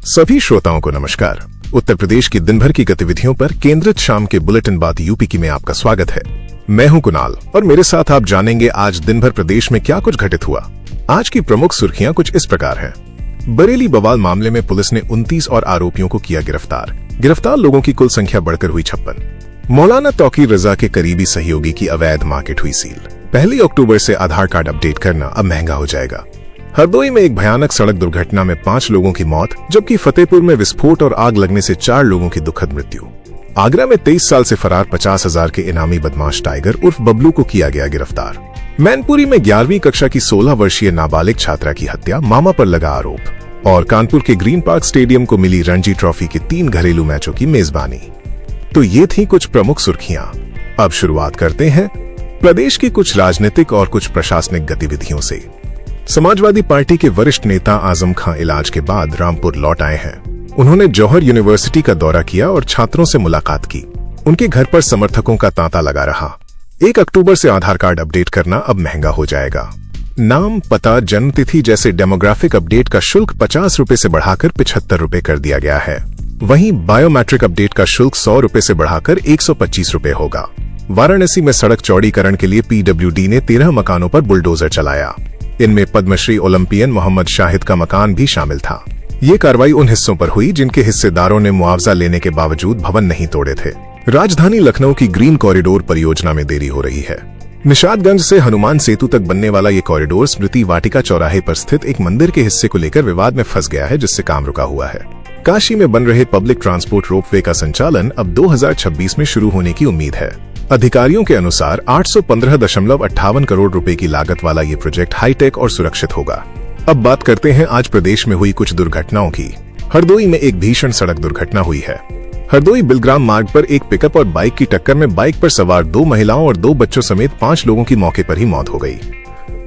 सभी श्रोताओं को नमस्कार। उत्तर प्रदेश की दिन भर की गतिविधियों पर केंद्रित शाम के बुलेटिन बात यूपी की में आपका स्वागत है। मैं हूं कुणाल और मेरे साथ आप जानेंगे आज दिन भर प्रदेश में क्या कुछ घटित हुआ। आज की प्रमुख सुर्खियां कुछ इस प्रकार हैं। बरेली बवाल मामले में पुलिस ने 29 और आरोपियों को किया गिरफ्तार लोगों की कुल संख्या बढ़कर हुई 56। मौलाना तौकीर रजा के करीबी सहयोगी की अवैध मार्केट हुई सील। 1 अक्टूबर से आधार कार्ड अपडेट करना अब महंगा हो जाएगा। हरदोई में एक भयानक सड़क दुर्घटना में 5 लोगों की मौत, जबकि फतेहपुर में विस्फोट और आग लगने से 4 लोगों की दुखद मृत्यु। आगरा में 23 साल से फरार 50,000 के इनामी बदमाश टाइगर उर्फ बबलू को किया गया गिरफ्तार। मैनपुरी में 11वीं कक्षा की 16 वर्षीय नाबालिग छात्रा की हत्या, मामा पर लगा आरोप। और कानपुर के ग्रीन पार्क स्टेडियम को मिली रणजी ट्रॉफी के 3 घरेलू मैचों की मेजबानी। तो ये थी कुछ प्रमुख सुर्खियां। अब शुरुआत करते हैं प्रदेश की कुछ राजनीतिक और कुछ प्रशासनिक गतिविधियों से। समाजवादी पार्टी के वरिष्ठ नेता आजम खां इलाज के बाद रामपुर लौट आए हैं। उन्होंने जौहर यूनिवर्सिटी का दौरा किया और छात्रों से मुलाकात की। उनके घर पर समर्थकों का तांता लगा रहा। 1 अक्टूबर से आधार कार्ड अपडेट करना अब महंगा हो जाएगा। नाम, पता, जन्मतिथि जैसे डेमोग्राफिक अपडेट का शुल्क 50 रुपए से बढ़ाकर 75 रुपए कर दिया गया है। वहीं बायोमेट्रिक अपडेट का शुल्क 100 रुपए से बढ़ाकर 125 रुपए होगा। वाराणसी में सड़क चौड़ीकरण के लिए पीडब्ल्यूडी ने 13 मकानों पर बुलडोजर चलाया। इनमें पद्मश्री ओलंपियन मोहम्मद शाहिद का मकान भी शामिल था। ये कार्रवाई उन हिस्सों पर हुई जिनके हिस्सेदारों ने मुआवजा लेने के बावजूद भवन नहीं तोड़े थे। राजधानी लखनऊ की ग्रीन कॉरिडोर परियोजना में देरी हो रही है। निशादगंज से हनुमान सेतु तक बनने वाला ये कॉरिडोर स्मृति वाटिका चौराहे पर स्थित एक मंदिर के हिस्से को लेकर विवाद में फंस गया है, जिससे काम रुका हुआ है। काशी में बन रहे पब्लिक ट्रांसपोर्ट रोपवे का संचालन अब 2026 में शुरू होने की उम्मीद है। अधिकारियों के अनुसार 815.58 करोड़ रुपए की लागत वाला ये प्रोजेक्ट हाईटेक और सुरक्षित होगा। अब बात करते हैं आज प्रदेश में हुई कुछ दुर्घटनाओं की। हरदोई में एक भीषण सड़क दुर्घटना हुई है। हरदोई बिलग्राम मार्ग पर एक पिकअप और बाइक की टक्कर में बाइक पर सवार 2 महिलाओं और 2 बच्चों समेत 5 लोगों की मौके पर ही मौत हो गई।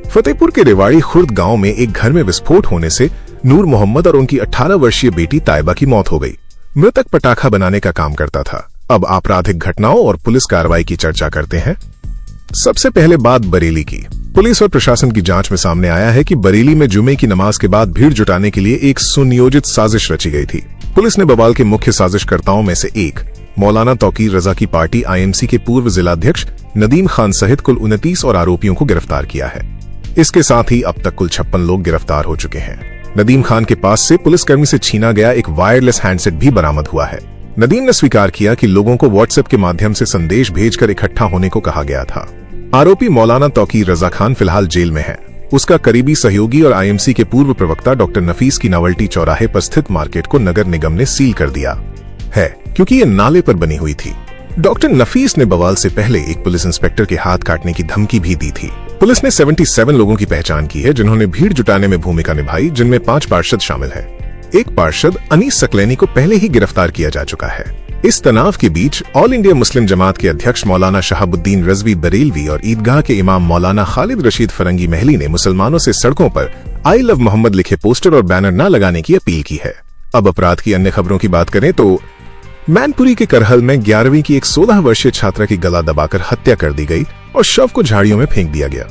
फतेहपुर के रेवाड़ी खुर्द गांव में एक घर में विस्फोट होने से नूर मोहम्मद और उनकी 18 वर्षीय बेटी ताइबा की मौत हो गई। मृतक पटाखा बनाने का काम करता था। अब आपराधिक घटनाओं और पुलिस कार्रवाई की चर्चा करते हैं। सबसे पहले बात बरेली की। पुलिस और प्रशासन की जांच में सामने आया है कि बरेली में जुमे की नमाज के बाद भीड़ जुटाने के लिए एक सुनियोजित साजिश रची गई थी। पुलिस ने बवाल के मुख्य साजिशकर्ताओं में से एक मौलाना तौकीर रजा की पार्टी आईएमसी के पूर्व जिलाध्यक्ष नदीम खान सहित कुल 29 और आरोपियों को गिरफ्तार किया है। इसके साथ ही अब तक कुल 56 लोग गिरफ्तार हो चुके हैं। नदीम खान के पास से पुलिसकर्मी से छीना गया एक वायरलेस हैंडसेट भी बरामद हुआ है। नदीम ने स्वीकार किया कि लोगों को व्हाट्सएप के माध्यम से संदेश भेजकर इकट्ठा होने को कहा गया था। आरोपी मौलाना तौकीर रजा खान फिलहाल जेल में है। उसका करीबी सहयोगी और आईएमसी के पूर्व प्रवक्ता डॉक्टर नफीस की नावल्टी चौराहे पर स्थित मार्केट को नगर निगम ने सील कर दिया है, क्योंकि ये नाले पर बनी हुई थी। डॉक्टर नफीस ने बवाल से पहले एक पुलिस इंस्पेक्टर के हाथ काटने की धमकी भी दी थी। पुलिस ने 77 लोगों की पहचान की है जिन्होंने भीड़ जुटाने में भूमिका निभाई, जिनमें 5 पार्षद शामिल है। एक पार्षद अनीस सकलैनी को पहले ही गिरफ्तार किया जा चुका है। इस तनाव के बीच ऑल इंडिया मुस्लिम जमात के अध्यक्ष मौलाना शहाबुद्दीन रजवी बरेलवी और ईदगाह के इमाम मौलाना खालिद रशीद फरंगी महली ने मुसलमानों से सड़कों पर आई लव मोहम्मद लिखे पोस्टर और बैनर न लगाने की अपील की है। अब अपराध की अन्य खबरों की बात करें तो मैनपुरी के करहल में 11वीं की एक 16 वर्षीय छात्रा की गला दबाकर हत्या कर दी गई और शव को झाड़ियों में फेंक दिया गया।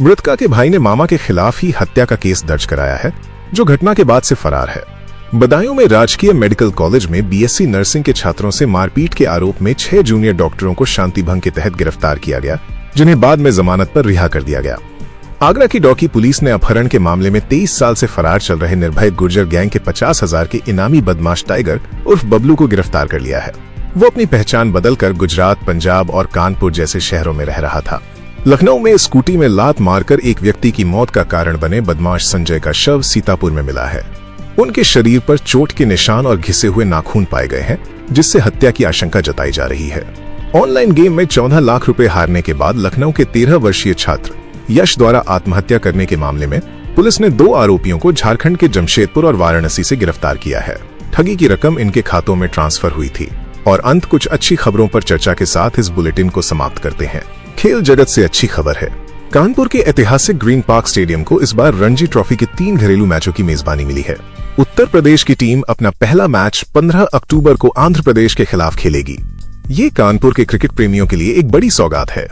मृतका के भाई ने मामा के खिलाफ ही हत्या का केस दर्ज कराया है, जो घटना के बाद से फरार है। बदायूं में राजकीय मेडिकल कॉलेज में बीएससी नर्सिंग के छात्रों से मारपीट के आरोप में 6 जूनियर डॉक्टरों को शांति भंग के तहत गिरफ्तार किया गया, जिन्हें बाद में जमानत पर रिहा कर दिया गया। आगरा की डॉकी पुलिस ने अपहरण के मामले में 23 साल से फरार चल रहे निर्भय गुर्जर गैंग के 50,000 के इनामी बदमाश टाइगर उर्फ बबलू को गिरफ्तार कर लिया है। वो अपनी पहचान बदलकर गुजरात, पंजाब और कानपुर जैसे शहरों में रह रहा था। लखनऊ में स्कूटी में लात मारकर एक व्यक्ति की मौत का कारण बने बदमाश संजय का शव सीतापुर में मिला है। उनके शरीर पर चोट के निशान और घिसे हुए नाखून पाए गए हैं, जिससे हत्या की आशंका जताई जा रही है। ऑनलाइन गेम में 14 लाख रुपए हारने के बाद लखनऊ के 13 वर्षीय छात्र यश द्वारा आत्महत्या करने के मामले में पुलिस ने 2 आरोपियों को झारखंड के जमशेदपुर और वाराणसी से गिरफ्तार किया है। ठगी की रकम इनके खातों में ट्रांसफर हुई थी। और अंत कुछ अच्छी खबरों पर चर्चा के साथ इस बुलेटिन को समाप्त करते हैं। खेल जगत से अच्छी खबर है। कानपुर के ऐतिहासिक ग्रीन पार्क स्टेडियम को इस बार रणजी ट्रॉफी के 3 घरेलू मैचों की मेजबानी मिली है। उत्तर प्रदेश की टीम अपना पहला मैच 15 अक्टूबर को आंध्र प्रदेश के खिलाफ खेलेगी। ये कानपुर के क्रिकेट प्रेमियों के लिए एक बड़ी सौगात है।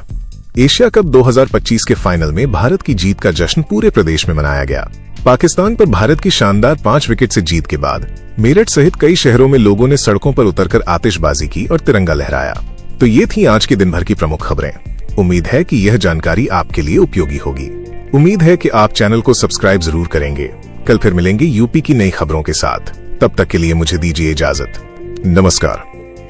एशिया कप 2025 के फाइनल में भारत की जीत का जश्न पूरे प्रदेश में मनाया गया। पाकिस्तान पर भारत की शानदार 5 विकेट से जीत के बाद मेरठ सहित कई शहरों में लोगों ने सड़कों पर उतरकर आतिशबाजी की और तिरंगा लहराया। तो ये थी आज के दिन भर की प्रमुख खबरें। उम्मीद है कि यह जानकारी आपके लिए उपयोगी होगी। उम्मीद है कि आप चैनल को सब्सक्राइब जरूर करेंगे। कल फिर मिलेंगे यूपी की नई खबरों के साथ। तब तक के लिए मुझे दीजिए इजाजत। नमस्कार।